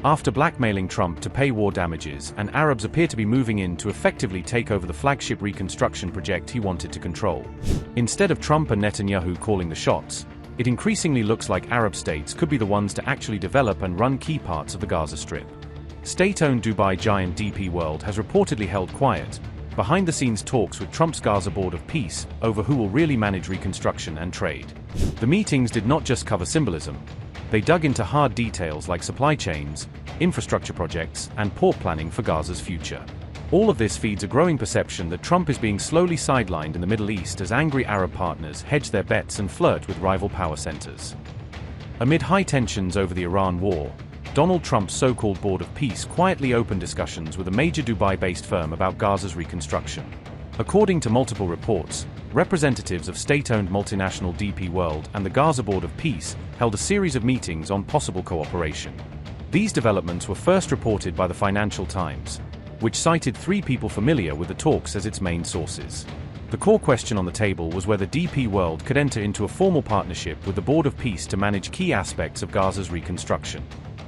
After blackmailing Trump to pay war damages, and Arabs appear to be moving in to effectively take over the flagship reconstruction project he wanted to control. Instead of Trump and Netanyahu calling the shots, it increasingly looks like Arab states could be the ones to actually develop and run key parts of the Gaza Strip. State-owned Dubai giant DP World has reportedly held quiet, behind-the-scenes talks with Trump's Gaza Board of Peace over who will really manage reconstruction and trade. The meetings did not just cover symbolism. They dug into hard details like supply chains, infrastructure projects, and port planning for Gaza's future. All of this feeds a growing perception that Trump is being slowly sidelined in the Middle East as angry Arab partners hedge their bets and flirt with rival power centers. Amid high tensions over the Iran war, Donald Trump's so-called Board of Peace quietly opened discussions with a major Dubai-based firm about Gaza's reconstruction. According to multiple reports, representatives of state-owned multinational DP World and the Gaza Board of Peace held a series of meetings on possible cooperation. These developments were first reported by the Financial Times, which cited 3 people familiar with the talks as its main sources. The core question on the table was whether DP World could enter into a formal partnership with the Board of Peace to manage key aspects of Gaza's reconstruction.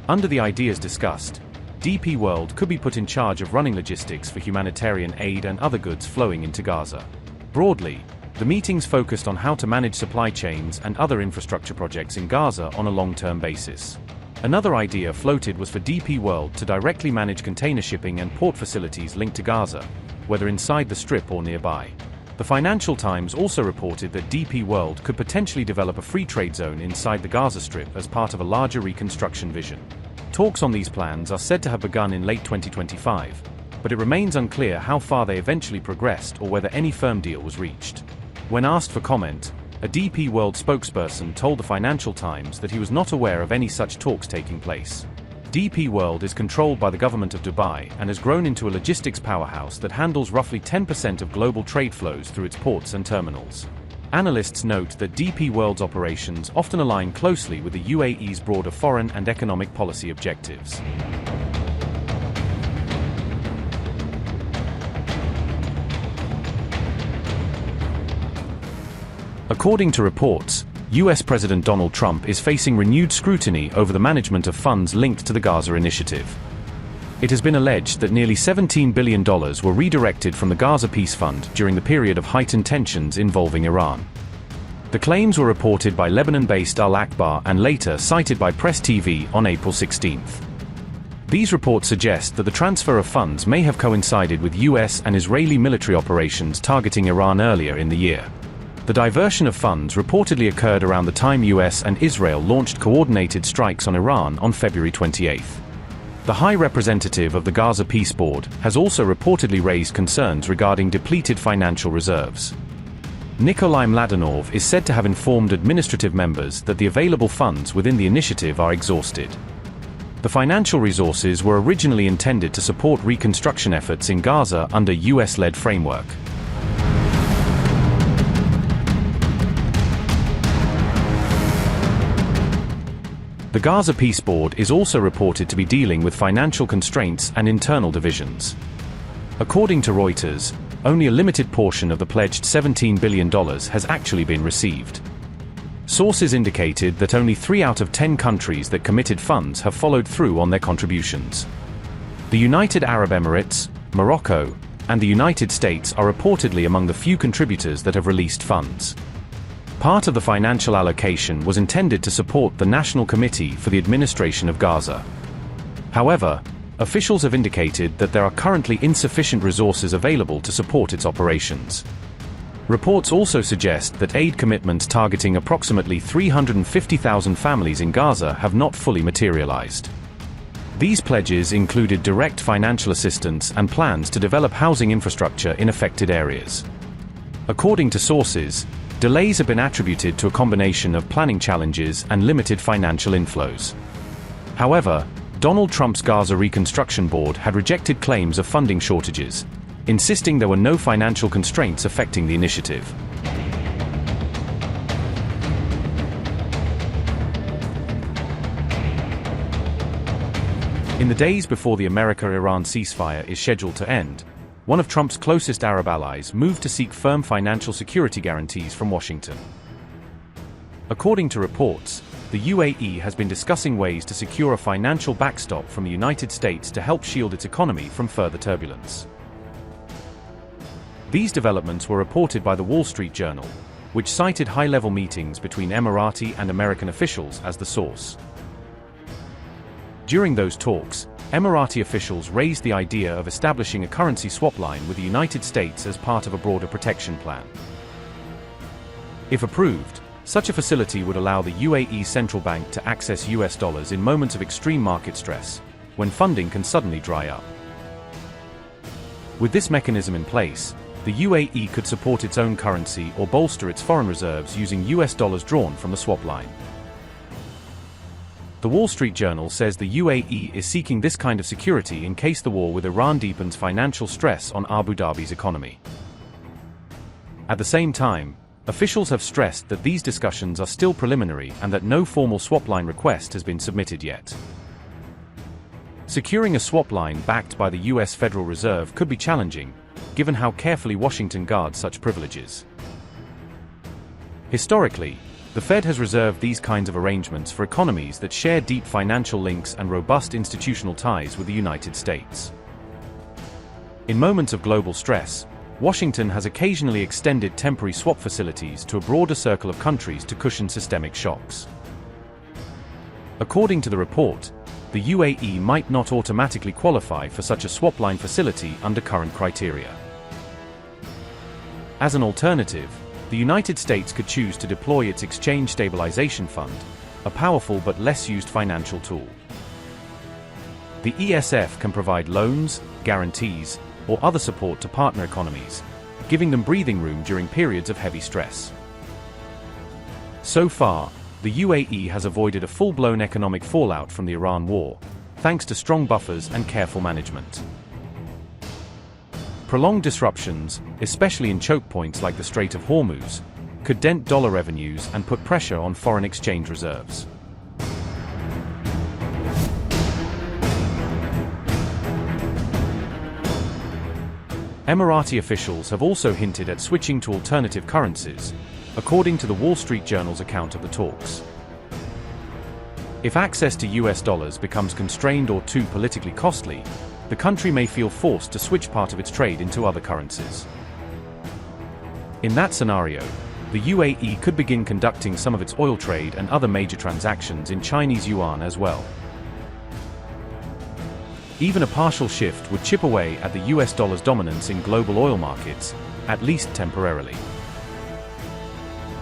Under the ideas discussed, DP World could be put in charge of running logistics for humanitarian aid and other goods flowing into Gaza. Broadly, the meetings focused on how to manage supply chains and other infrastructure projects in Gaza on a long-term basis. Another idea floated was for DP World to directly manage container shipping and port facilities linked to Gaza, whether inside the Strip or nearby. The Financial Times also reported that DP World could potentially develop a free trade zone inside the Gaza Strip as part of a larger reconstruction vision. Talks on these plans are said to have begun in late 2025, but it remains unclear how far they eventually progressed or whether any firm deal was reached. When asked for comment, a DP World spokesperson told the Financial Times that he was not aware of any such talks taking place. DP World is controlled by the government of Dubai and has grown into a logistics powerhouse that handles roughly 10% of global trade flows through its ports and terminals. Analysts note that DP World's operations often align closely with the UAE's broader foreign and economic policy objectives. According to reports, US President Donald Trump is facing renewed scrutiny over the management of funds linked to the Gaza initiative. It has been alleged that nearly $17 billion were redirected from the Gaza Peace Fund during the period of heightened tensions involving Iran. The claims were reported by Lebanon-based Al Akbar and later cited by Press TV on April 16. These reports suggest that the transfer of funds may have coincided with US and Israeli military operations targeting Iran earlier in the year. The diversion of funds reportedly occurred around the time US and Israel launched coordinated strikes on Iran on February 28. The High Representative of the Gaza Peace Board has also reportedly raised concerns regarding depleted financial reserves. Nikolai Mladenov is said to have informed administrative members that the available funds within the initiative are exhausted. The financial resources were originally intended to support reconstruction efforts in Gaza under US-led framework. The Gaza Peace Board is also reported to be dealing with financial constraints and internal divisions. According to Reuters, only a limited portion of the pledged $17 billion has actually been received. Sources indicated that only 3 out of 10 countries that committed funds have followed through on their contributions. The United Arab Emirates, Morocco, and the United States are reportedly among the few contributors that have released funds. Part of the financial allocation was intended to support the National Committee for the Administration of Gaza. However, officials have indicated that there are currently insufficient resources available to support its operations. Reports also suggest that aid commitments targeting approximately 350,000 families in Gaza have not fully materialized. These pledges included direct financial assistance and plans to develop housing infrastructure in affected areas. According to sources, delays have been attributed to a combination of planning challenges and limited financial inflows. However, Donald Trump's Gaza Reconstruction Board had rejected claims of funding shortages, insisting there were no financial constraints affecting the initiative. In the days before the America-Iran ceasefire is scheduled to end, one of Trump's closest Arab allies moved to seek firm financial security guarantees from Washington. According to reports, the UAE has been discussing ways to secure a financial backstop from the United States to help shield its economy from further turbulence. These developments were reported by the Wall Street Journal, which cited high-level meetings between Emirati and American officials as the source. During those talks, Emirati officials raised the idea of establishing a currency swap line with the United States as part of a broader protection plan. If approved, such a facility would allow the UAE central bank to access US dollars in moments of extreme market stress, when funding can suddenly dry up. With this mechanism in place, the UAE could support its own currency or bolster its foreign reserves using US dollars drawn from the swap line. The Wall Street Journal says the UAE is seeking this kind of security in case the war with Iran deepens financial stress on Abu Dhabi's economy. At the same time, officials have stressed that these discussions are still preliminary and that no formal swap line request has been submitted yet. Securing a swap line backed by the US Federal Reserve could be challenging, given how carefully Washington guards such privileges. Historically, the Fed has reserved these kinds of arrangements for economies that share deep financial links and robust institutional ties with the United States. In moments of global stress, Washington has occasionally extended temporary swap facilities to a broader circle of countries to cushion systemic shocks. According to the report, the UAE might not automatically qualify for such a swap line facility under current criteria. As an alternative, the United States could choose to deploy its Exchange Stabilization Fund, a powerful but less used financial tool. The ESF can provide loans, guarantees, or other support to partner economies, giving them breathing room during periods of heavy stress. So far, the UAE has avoided a full-blown economic fallout from the Iran war, thanks to strong buffers and careful management. Prolonged disruptions, especially in choke points like the Strait of Hormuz, could dent dollar revenues and put pressure on foreign exchange reserves. Emirati officials have also hinted at switching to alternative currencies, according to the Wall Street Journal's account of the talks. If access to US dollars becomes constrained or too politically costly, the country may feel forced to switch part of its trade into other currencies. In that scenario, the UAE could begin conducting some of its oil trade and other major transactions in Chinese yuan as well. Even a partial shift would chip away at the US dollar's dominance in global oil markets, at least temporarily.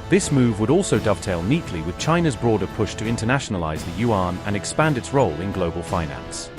This move would also dovetail neatly with China's broader push to internationalize the yuan and expand its role in global finance.